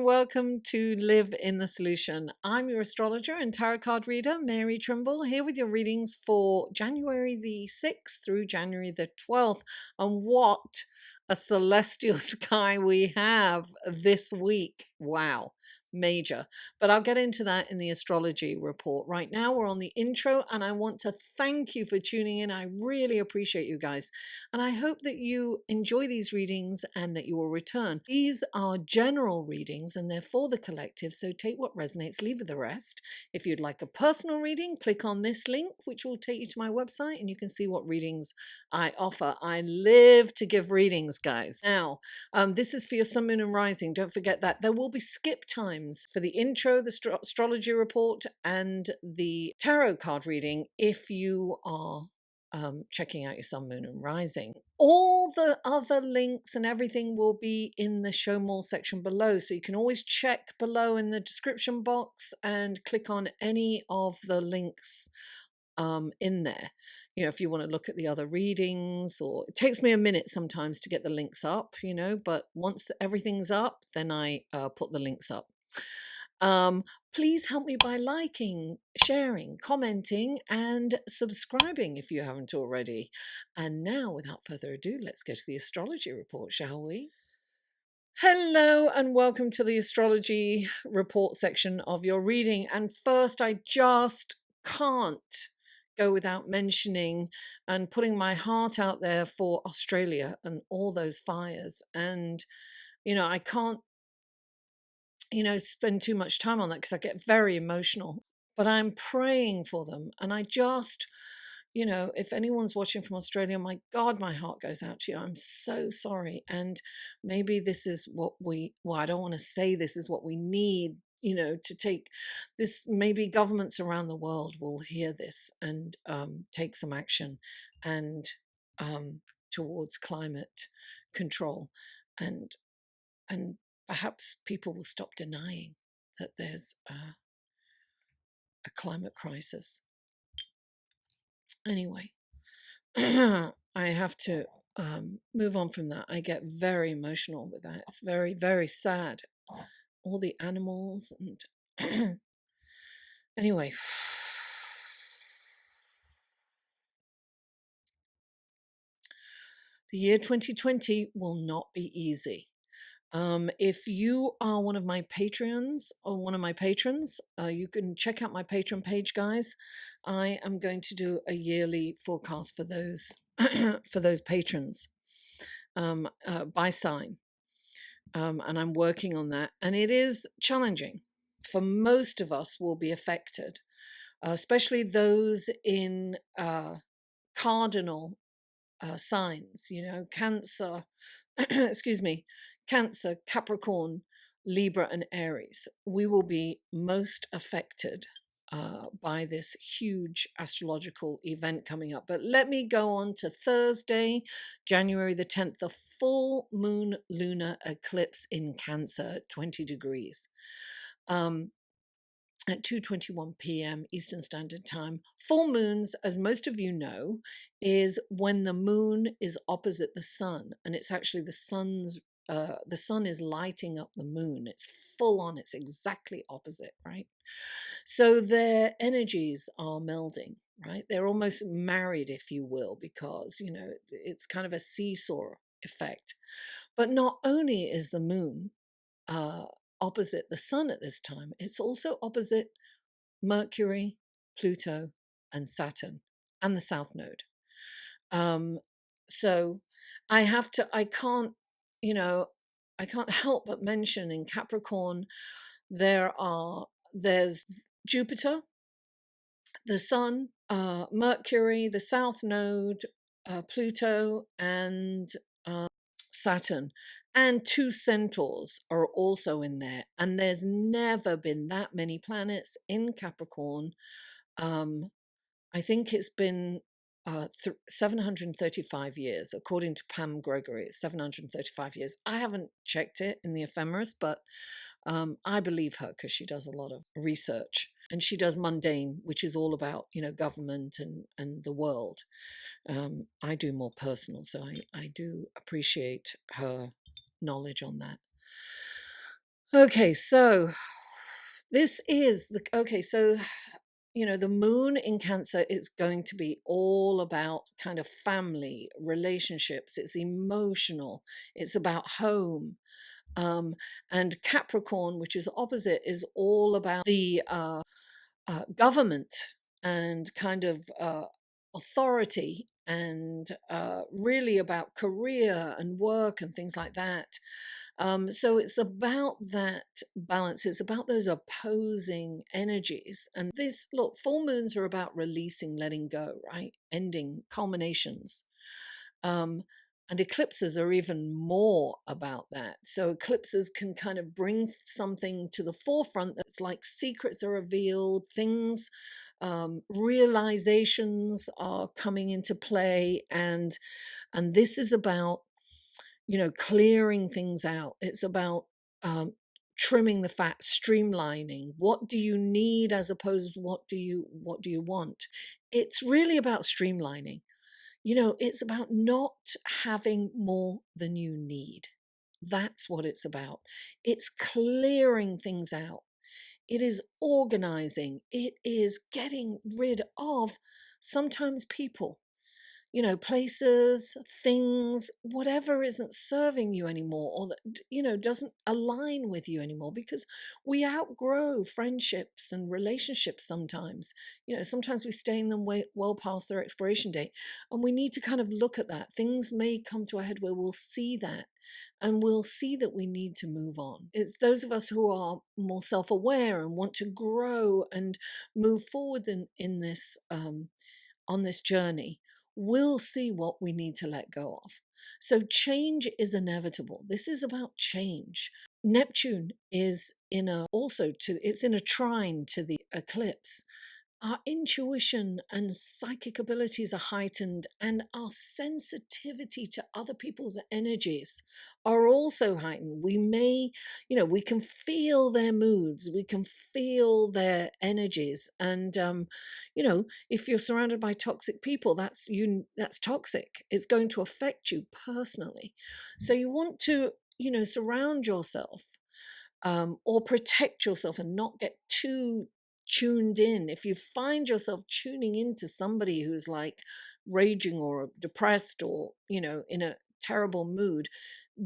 welcome to Live in the Solution. I'm your astrologer and tarot card reader, Mary Trimble, here with your readings for January the 6th through January the 12th. And what a celestial sky we have this week. Wow, major. But I'll get into that in the astrology report. Right now, we're on the intro, and I want to thank you for tuning in. I really appreciate you guys. And I hope that you enjoy these readings and that you will return. These are general readings and they're for the collective, so take what resonates, leave the rest. If you'd like a personal reading, click on this link, which will take you to my website, and you can see what readings I offer. I live to give readings, guys. Now, this is for your sun, moon, and rising. Don't forget that. There will be skip times for the intro, the astrology report, and the tarot card reading if you are checking out your sun, moon, and rising. All the other links and everything will be in the show more section below, so you can always check below in the description box and click on any of the links in there. You know, if you want to look at the other readings, or it takes me a minute sometimes to get the links up, you know, but once everything's up, then I put the links up. Please help me by liking, sharing, commenting, and subscribing if you haven't already. And now, without further ado, let's get to the astrology report, shall we? Hello and welcome to the astrology report section of your reading. And first, I just can't go without mentioning and putting my heart out there for Australia and all those fires. And, you know, I can't spend too much time on that because I get very emotional, but I'm praying for them. And I just, if anyone's watching from Australia, my God, my heart goes out to you. I'm so sorry. And maybe this is what I don't want to say this is what we need, to take this. Maybe governments around the world will hear this and take some action and towards climate control and perhaps people will stop denying that there's a climate crisis. Anyway, I have to move on from that. I get very emotional with that. It's very, very sad. All the animals and anyway. The year 2020 will not be easy. If you are one of my Patreons or one of my patrons, you can check out my Patreon page, guys. I am going to do a yearly forecast for those for those patrons by sign, and I'm working on that. And it is challenging. For most of us, will be affected, especially those in cardinal signs. Cancer. excuse me. Cancer, Capricorn, Libra, and Aries. We will be most affected by this huge astrological event coming up. But let me go on to Thursday, January the 10th, the full moon lunar eclipse in Cancer at 20 degrees. At 2:21 p.m. Eastern Standard Time. Full moons, as most of you know, is when the moon is opposite the sun, and it's actually the sun is lighting up the moon. It's full on. It's exactly opposite, right? So their energies are melding, right? They're almost married, if you will, because it's kind of a seesaw effect. But not only is the moon opposite the sun at this time, it's also opposite Mercury, Pluto, and Saturn, and the South Node. So I can't help but mention in Capricorn, there's Jupiter, the Sun, Mercury, the South Node, Pluto, and Saturn. And 2 centaurs are also in there. And there's never been that many planets in Capricorn. I think it's been 735 years, according to Pam Gregory. It's 735 years. I haven't checked it in the ephemeris, but I believe her because she does a lot of research. And she does mundane, which is all about, government and the world. I do more personal, so I do appreciate her knowledge on that. Okay, so this is the okay, so the moon in Cancer is going to be all about kind of family, relationships, it's emotional, it's about home. Um, and Capricorn, which is opposite, is all about the government and kind of authority and really about career and work and things like that. So it's about that balance. It's about those opposing energies. And this, look, full moons are about releasing, letting go, right? Ending, culminations. Um, and eclipses are even more about that. So eclipses can kind of bring something to the forefront that's like secrets are revealed, things, realizations are coming into play, and this is about clearing things out. It's about um, trimming the fat, streamlining. What do you need as opposed to what do you want? It's really about streamlining. It's about not having more than you need. That's what it's about. It's clearing things out. It is organizing. It is getting rid of sometimes people, places, things, whatever isn't serving you anymore or that, doesn't align with you anymore, because we outgrow friendships and relationships sometimes. Sometimes we stay in them well past their expiration date. And we need to kind of look at that. Things may come to a head where we'll see that and we'll see that we need to move on. It's those of us who are more self-aware and want to grow and move forward in this on this journey, we'll see what we need to let go of. So change is inevitable. This is about change. Neptune is it's in a trine to the eclipse. Our intuition and psychic abilities are heightened, and our sensitivity to other people's energies are also heightened. We can feel their moods, we can feel their energies. And, if you're surrounded by toxic people, that's toxic. It's going to affect you personally. So you want to, surround yourself or protect yourself and not get too tuned in. If you find yourself tuning into somebody who's like raging or depressed or, in a terrible mood,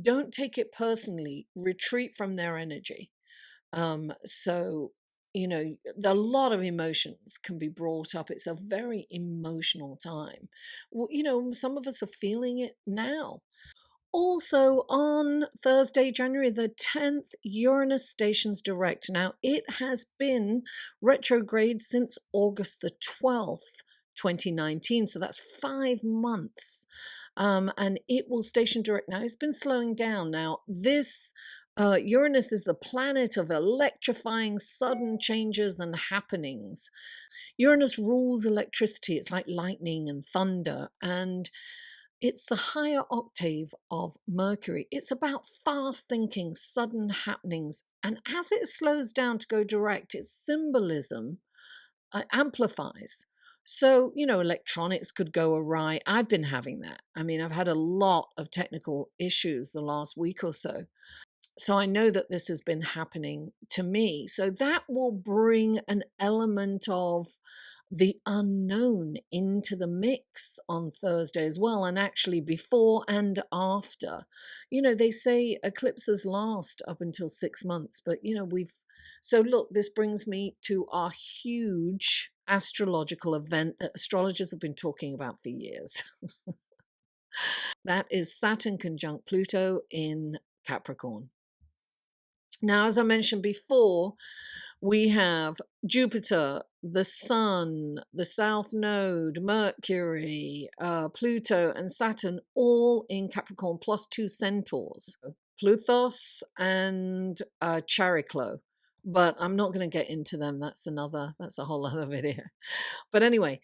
don't take it personally. Retreat from their energy. So, a lot of emotions can be brought up. It's a very emotional time. Well, some of us are feeling it now. Also, on Thursday, January the 10th, Uranus stations direct. Now, it has been retrograde since August the 12th, 2019. So that's 5 months. And it will station direct now. It's been slowing down. Now, this Uranus is the planet of electrifying sudden changes and happenings. Uranus rules electricity. It's like lightning and thunder. And it's the higher octave of Mercury. It's about fast thinking, sudden happenings. And as it slows down to go direct, its symbolism amplifies. So, electronics could go awry. I've been having that. I mean, I've had a lot of technical issues the last week or so. So I know that this has been happening to me. So that will bring an element of the unknown into the mix on Thursday as well, and actually before and after. They say eclipses last up until 6 months, but so look, this brings me to our huge astrological event that astrologers have been talking about for years. That is Saturn conjunct Pluto in Capricorn. Now, as I mentioned before, we have Jupiter, the Sun, the South Node, Mercury, Pluto, and Saturn all in Capricorn, plus two centaurs, Plutos and Chariklo. But I'm not going to get into them. That's a whole other video. But anyway,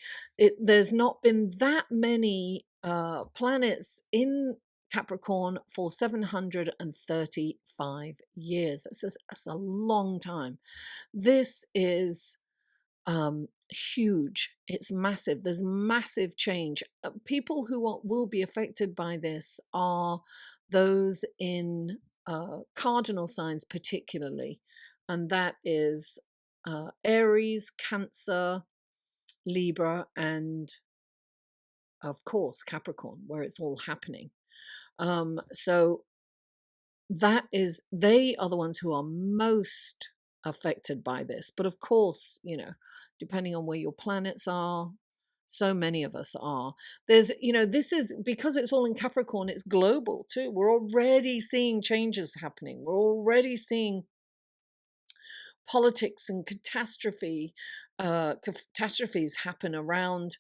there's not been that many planets in Capricorn for 735 years. That's a long time. This is huge. It's massive. There's massive change. People who will be affected by this are those in cardinal signs particularly, and that is Aries, Cancer, Libra, and of course Capricorn, where it's all happening. So they are the ones who are most affected by this. But of course, depending on where your planets are, so many of us are. This is because it's all in Capricorn, it's global too. We're already seeing changes happening. We're already seeing politics and catastrophes happen around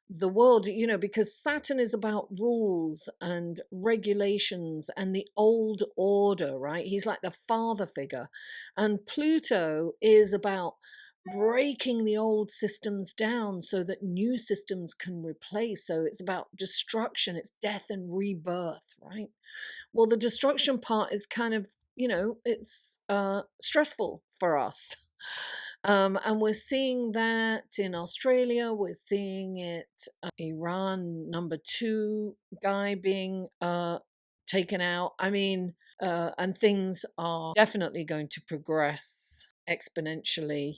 the world, because Saturn is about rules and regulations and the old order, right? He's like the father figure. And Pluto is about breaking the old systems down so that new systems can replace. So it's about destruction, it's death and rebirth, right? Well, the destruction part is kind of, it's stressful for us. And we're seeing that in Australia. We're seeing it, Iran, number 2 guy being taken out. I mean, and things are definitely going to progress exponentially.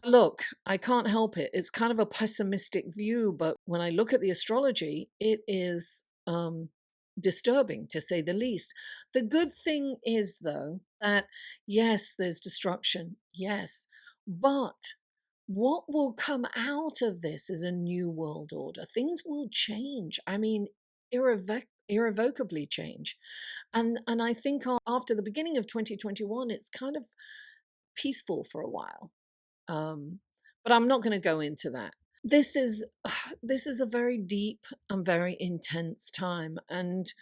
Look, I can't help it. It's kind of a pessimistic view, but when I look at the astrology, it is disturbing, to say the least. The good thing is, though, that yes, there's destruction, yes, but what will come out of this is a new world order. Things will change. I mean, irrevocably change. And I think after the beginning of 2021, it's kind of peaceful for a while. But I'm not going to go into that. This is a very deep and very intense time, and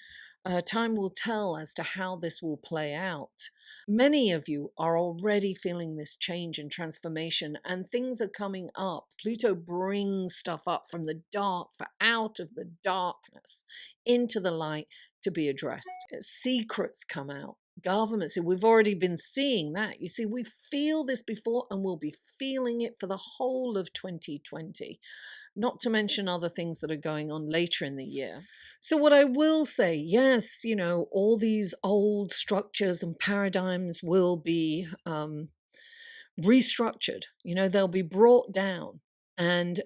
time will tell as to how this will play out. Many of you are already feeling this change and transformation, and things are coming up. Pluto brings stuff up from the dark, out of the darkness into the light to be addressed. Secrets come out. Governments, we've already been seeing that. You see, we feel this before, and we'll be feeling it for the whole of 2020, not to mention other things that are going on later in the year. So what I will say, yes, all these old structures and paradigms will be restructured. They'll be brought down. And,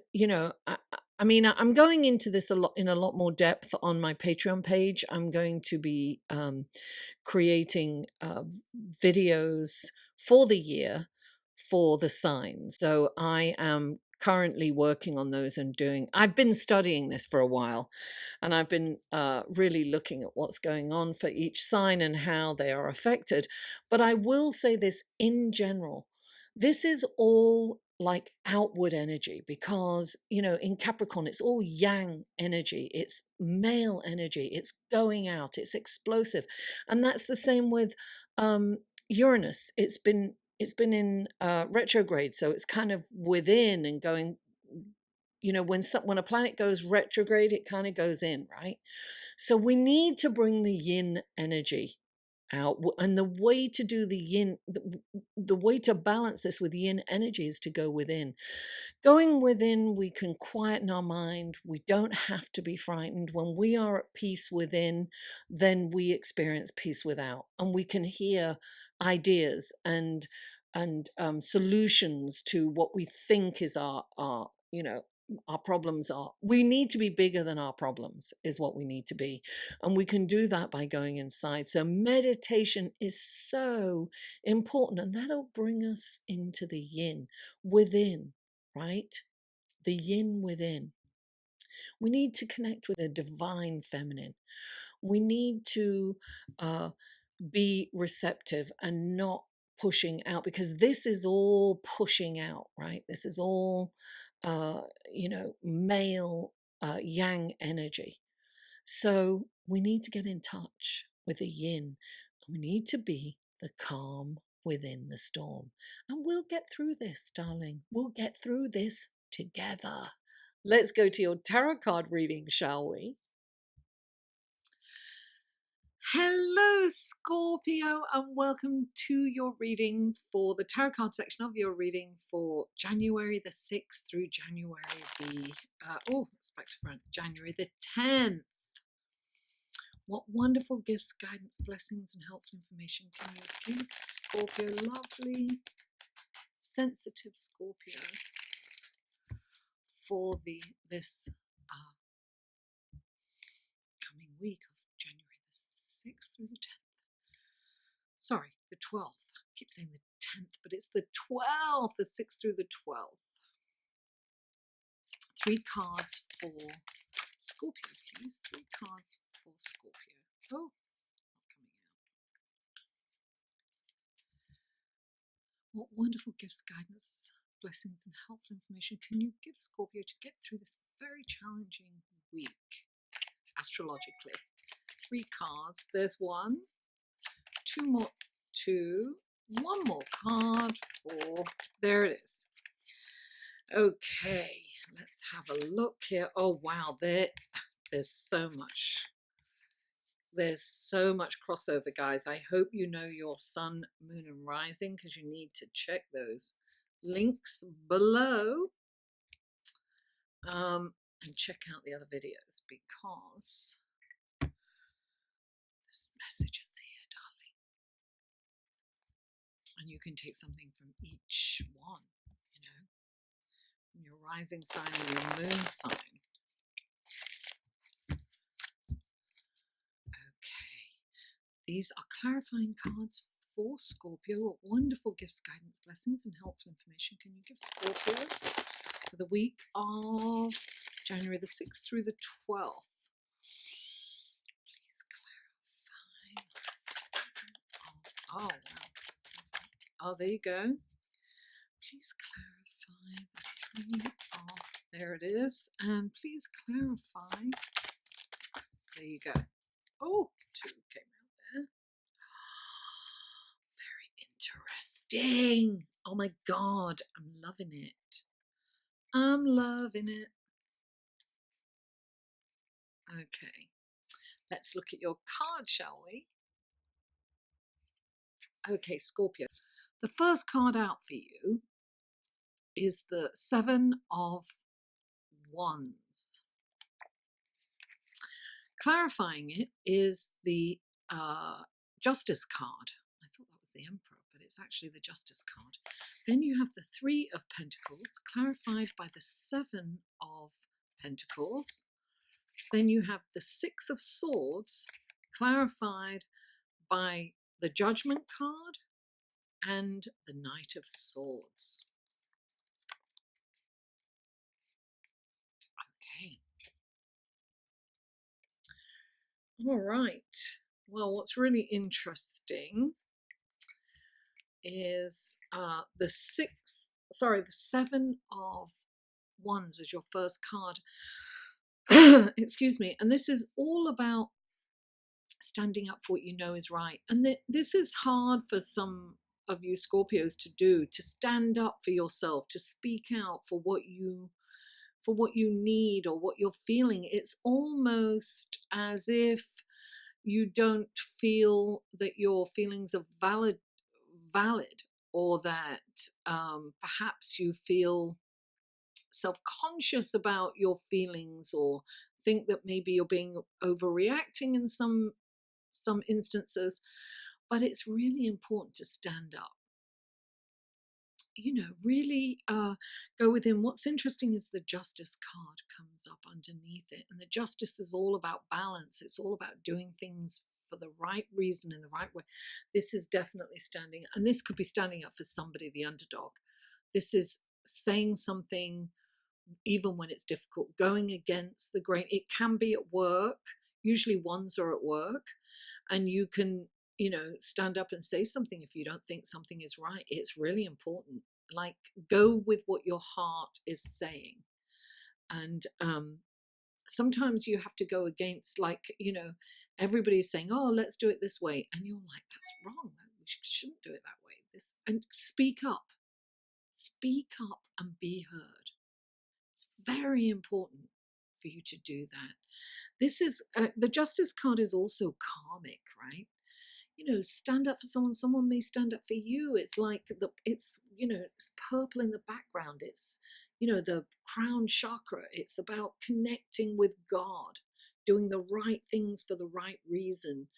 I mean, I'm going into this in a lot more depth on my Patreon page. I'm going to be creating videos for the year for the signs. So I am currently working on those and I've been studying this for a while, and I've been really looking at what's going on for each sign and how they are affected. But I will say this in general, this is all like outward energy, because in Capricorn it's all yang energy, it's male energy, it's going out, it's explosive. And that's the same with Uranus. It's been in retrograde, so it's kind of within and going, when a planet goes retrograde, it kind of goes in, right? So we need to bring the yin energy out, and the way to do the yin, the way to balance this with yin energy is to go within. Going within, we can quieten our mind. We don't have to be frightened. When we are at peace within, then we experience peace without, and we can hear ideas and solutions to what we think is our problems are. We need to be bigger than our problems, is what we need to be. And we can do that by going inside. So meditation is so important, and that'll bring us into the yin within, right? The yin within. We need to connect with a divine feminine. We need to be receptive and not pushing out, because this is all pushing out, right? This is all male yang energy. So we need to get in touch with the yin, and we need to be the calm within the storm. And we'll get through this, darling. We'll get through this together. Let's go to your tarot card reading, shall we? Hello, Scorpio, and welcome to your reading for the tarot card section of your reading for January the 6th through January the, it's back to front, January the 10th. What wonderful gifts, guidance, blessings, and helpful information can you give Scorpio? Lovely, sensitive Scorpio for this coming week of January the 6th through the 10th. Sorry, the 12th. I keep saying the 10th, but it's the 12th, the 6th through the 12th. 3 cards for Scorpio, please. 3 cards for Scorpio. Oh, not coming out. What wonderful gifts, guidance, blessings, and helpful information can you give Scorpio to get through this very challenging week, astrologically? 3 cards. There's 1, 2 more, 2, 1 more card for, there it is. Okay, let's have a look here. Oh wow, there's so much. There's so much crossover, guys. I hope you know your sun, moon, and rising, because you need to check those links below. And check out the other videos, because this message is here, darling. And you can take something from each one, you know, from your rising sign and your moon sign. These are clarifying cards for Scorpio. What wonderful gifts, guidance, blessings, and helpful information can you give Scorpio for the week of January the 6th through the 12th? Please clarify. Oh, wow. Oh, there you go. Please clarify the 3 of, there it is. And please clarify, there you go. Oh, 2 came out. Very interesting. Oh my God, I'm loving it. I'm loving it. Okay, let's look at your card, shall we? Okay, Scorpio. The first card out for you is the 7 of Wands. Clarifying it is the Justice card. I thought that was the Emperor, but it's actually the Justice card. Then you have the 3 of Pentacles, clarified by the 7 of Pentacles. Then you have the 6 of Swords, clarified by the Judgment card and the Knight of Swords. Okay. All right. Well, what's really interesting is the 7 of Wands is your first card. Excuse me. And this is all about standing up for what you know is right. And this is hard for some of you Scorpios to do, to stand up for yourself, to speak out for what you need or what you're feeling. It's almost as if you don't feel that your feelings are valid, or that perhaps you feel self-conscious about your feelings, or think that maybe you're being overreacting in some instances. But it's really important to stand up, you know, really go within. What's interesting is the Justice card comes up underneath it, and the Justice is all about balance. It's all about doing things for the right reason in the right way. This is definitely standing, and this could be standing up for somebody, the underdog. This is saying something even when it's difficult, going against the grain. It can be at work. Usually ones are at work, and you can, you know, stand up and say something if you don't think something is right. It's really important. Like, go with what your heart is saying. And sometimes you have to go against, like, you know, everybody's saying, oh, let's do it this way. And you're like, that's wrong. We shouldn't do it that way. And speak up and be heard. It's very important for you to do that. This is, the Justice card is also karmic, right? You know, stand up for someone may stand up for you. It's like it's, you know, it's purple in the background. It's, you know, the crown chakra. It's about connecting with God, doing the right things for the right reason,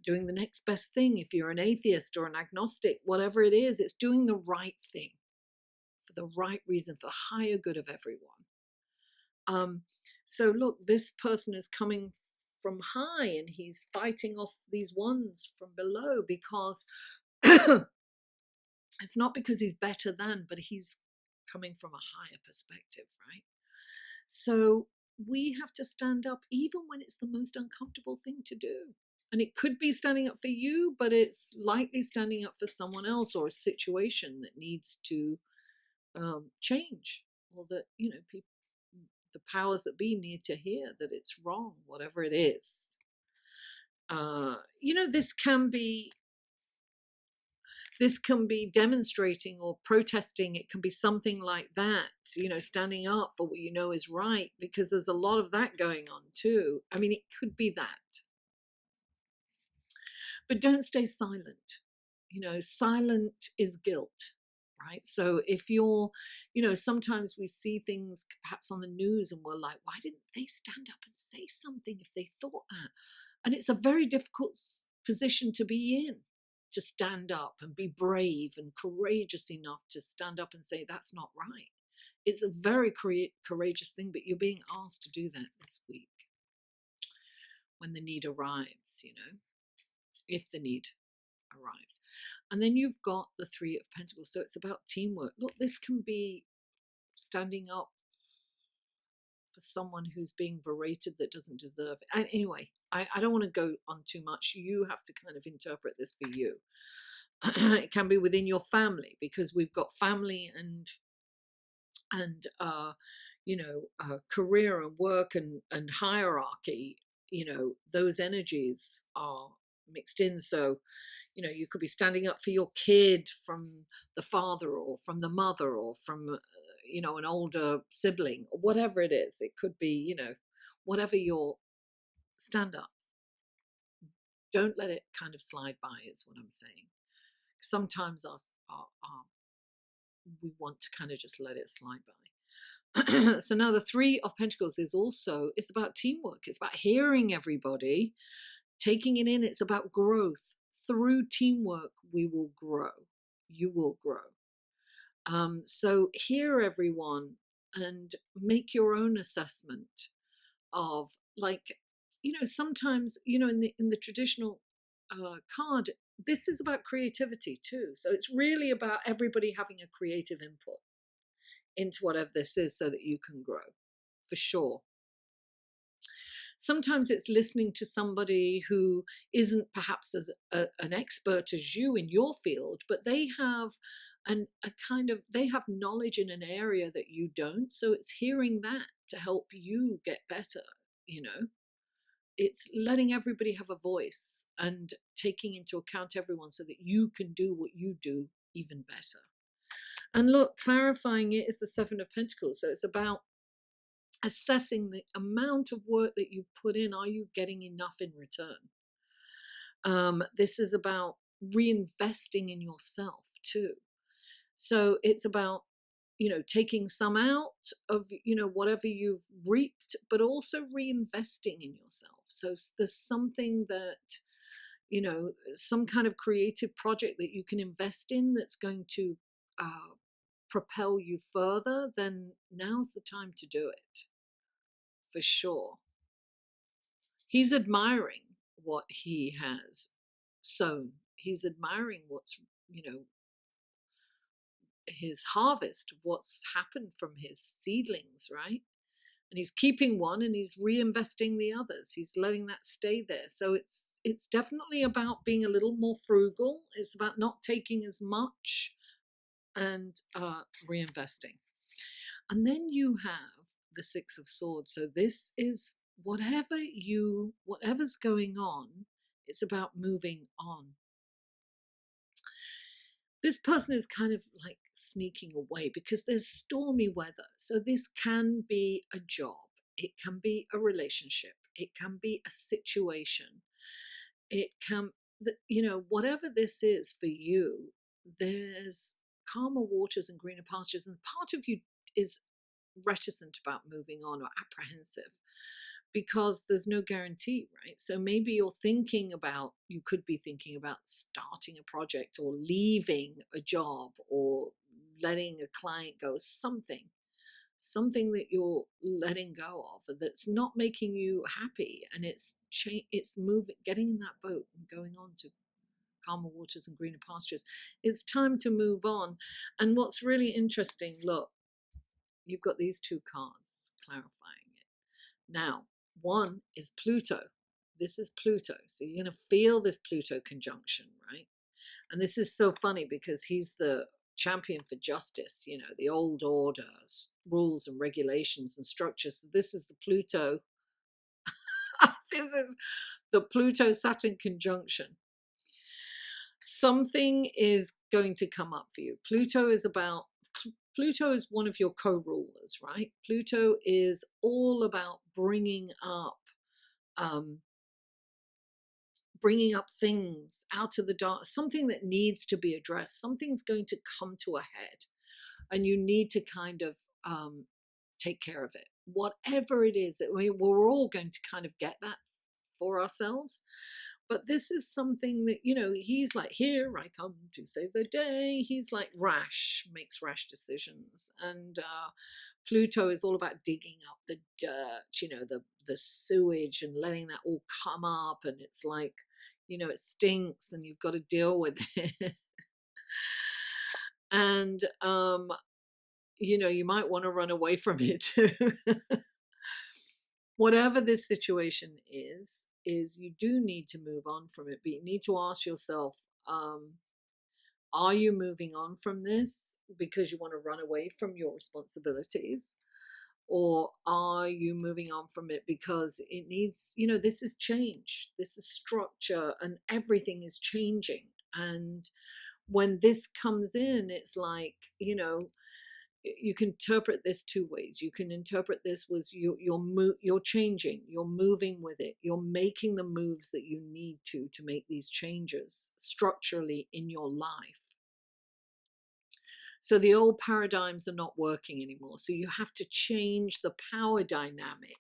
doing the next best thing. If you're an atheist or an agnostic, whatever it is, it's doing the right thing for the right reason, for the higher good of everyone. So look, this person is coming from high and he's fighting off these ones from below, because it's not because he's better than, but he's coming from a higher perspective, right? So we have to stand up even when it's the most uncomfortable thing to do. And it could be standing up for you, but it's likely standing up for someone else or a situation that needs to change, or that, you know, people, the powers that be, need to hear that it's wrong, whatever it is. You know, this can be demonstrating or protesting. It can be something like that, you know, standing up for what you know is right, because there's a lot of that going on too. I mean, it could be that. But don't stay silent. You know, silent is guilt, right? So if you're, you know, sometimes we see things perhaps on the news and we're like, why didn't they stand up and say something if they thought that? And it's a very difficult position to be in, to stand up and be brave and courageous enough to stand up and say, that's not right. It's a very courageous thing, but you're being asked to do that this week when the need arrives, you know, if the need arrives. And then you've got the Three of Pentacles. So it's about teamwork. Look, this can be standing up for someone who's being berated that doesn't deserve it. And anyway, I don't want to go on too much. You have to kind of interpret this for you. It can be within your family, because we've got family and you know, career and work and hierarchy. You know, those energies are mixed in. So, you know, you could be standing up for your kid from the father or from the mother or from, you know, an older sibling, or whatever it is. It could be, you know, whatever your stand up. Don't let it kind of slide by, is what I'm saying. Sometimes we want to kind of just let it slide by. So now the Three of Pentacles is also, it's about teamwork. It's about hearing everybody, taking it in. It's about growth. Through teamwork, we will grow. You will grow. So hear everyone and make your own assessment of, like, you know, sometimes, you know, in the traditional card, this is about creativity too. So it's really about everybody having a creative input into whatever this is, so that you can grow, for sure. Sometimes it's listening to somebody who isn't perhaps as an expert as you in your field, but they have they have knowledge in an area that you don't. So it's hearing that to help you get better, you know. It's letting everybody have a voice and taking into account everyone, so that you can do what you do even better. And look, clarifying it is the Seven of Pentacles. So it's about assessing the amount of work that you've put in. Are you getting enough in return? This is about reinvesting in yourself too. So it's about, you know, taking some out of, you know, whatever you've reaped, but also reinvesting in yourself. So there's something that, you know, some kind of creative project that you can invest in that's going to propel you further, then now's the time to do it, for sure. He's admiring what he has sown. He's admiring what's, you know, his harvest of what's happened from his seedlings, right? And he's keeping one and he's reinvesting the others. He's letting that stay there. So it's definitely about being a little more frugal. It's about not taking as much and reinvesting. And then you have the Six of Swords. So this is whatever's going on, it's about moving on. This person is kind of like sneaking away because there's stormy weather. So this can be a job. It can be a relationship. It can be a situation. It can, you know, whatever this is for you, there's calmer waters and greener pastures. And part of you is reticent about moving on or apprehensive. because there's no guarantee, right? So maybe you could be thinking about starting a project or leaving a job or letting a client go, something that you're letting go of that's not making you happy, and it's moving, getting in that boat and going on to calmer waters and greener pastures. It's time to move on. And what's really interesting, look, you've got these two cards clarifying it. Now, one is Pluto. This is Pluto. So you're going to feel this Pluto conjunction, right? And this is so funny because he's the champion for justice, the old order, rules and regulations and structures. This is the Pluto. This is the Pluto Saturn conjunction. Something is going to come up for you. Pluto is one of your co-rulers, right? Pluto is all about bringing up things out of the dark, something that needs to be addressed. Something's going to come to a head, and you need to kind of take care of it. Whatever it is, we're all going to kind of get that for ourselves. But this is something that, he's like, here I come to save the day. He's like makes rash decisions. And Pluto is all about digging up the dirt, the sewage, and letting that all come up. And it's like, it stinks and you've got to deal with it. And, you might want to run away from it too. Whatever this situation is you do need to move on from it, but you need to ask yourself, are you moving on from this because you want to run away from your responsibilities? Or are you moving on from it because it needs, this is change, this is structure, and everything is changing. And when this comes in, it's like, you can interpret this two ways. You can interpret this was you're changing, you're moving with it, you're making the moves that you need to make these changes structurally in your life. So the old paradigms are not working anymore. So you have to change the power dynamic,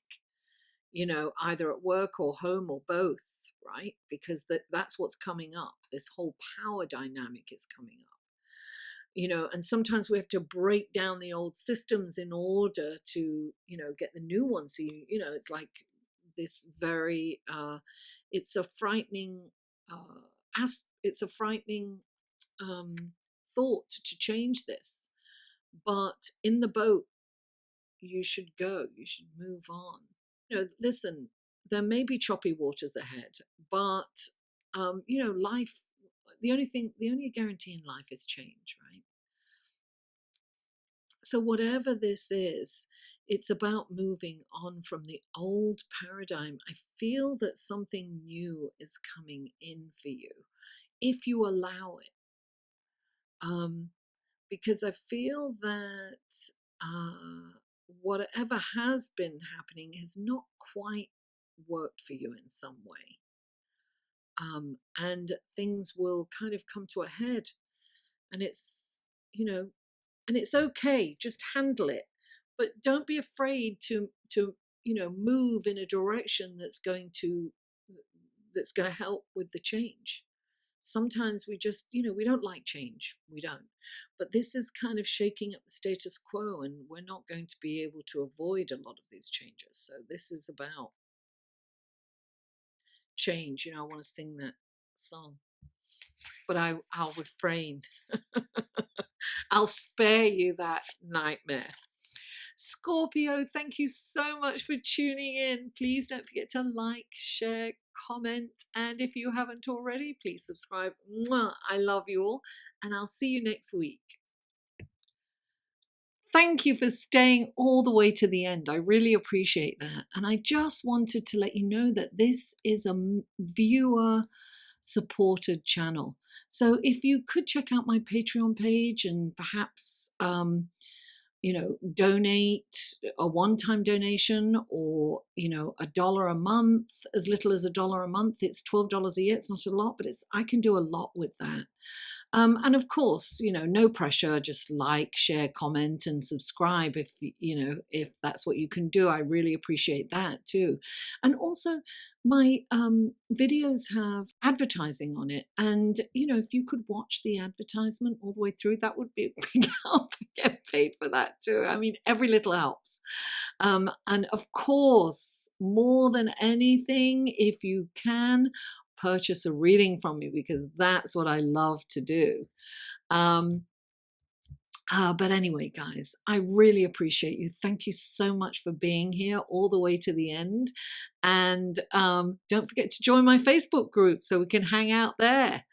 either at work or home or both, right? Because that's what's coming up. This whole power dynamic is coming up. And sometimes we have to break down the old systems in order to, get the new ones. So, it's like this very, it's a frightening, thought to change this. But in the boat, you should move on. Listen, there may be choppy waters ahead, but, life, the only guarantee in life is change, right? So whatever this is, it's about moving on from the old paradigm. I feel that something new is coming in for you if you allow it. Because I feel that whatever has been happening has not quite worked for you in some way. And things will kind of come to a head, and it's, and it's okay, just handle it. But don't be afraid to move in a direction that's going to help with the change. Sometimes we just, we don't like change. We don't. But this is kind of shaking up the status quo, and we're not going to be able to avoid a lot of these changes. So this is about change. I want to sing that song, but I'll refrain. I'll spare you that nightmare. Scorpio, thank you so much for tuning in. Please don't forget to like, share, comment, and if you haven't already, please subscribe. Mwah, I love you all, and I'll see you next week. Thank you for staying all the way to the end. I really appreciate that. And I just wanted to let you know that this is a viewer supported channel. So if you could check out my Patreon page and perhaps donate a one-time donation, or $1 a month, as little as $1 a month. It's $12 a year. It's not a lot, but I can do a lot with that. And of course, no pressure, just like, share, comment, and subscribe if that's what you can do. I really appreciate that too. And also, my videos have advertising on it. And, if you could watch the advertisement all the way through, that would be a big help. Get paid for that too. I mean, every little helps. And of course, more than anything, if you can, purchase a reading from me, because that's what I love to do. But anyway, guys, I really appreciate you. Thank you so much for being here all the way to the end. And don't forget to join my Facebook group so we can hang out there.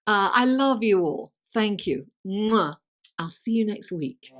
I love you all. Thank you. Mwah. I'll see you next week.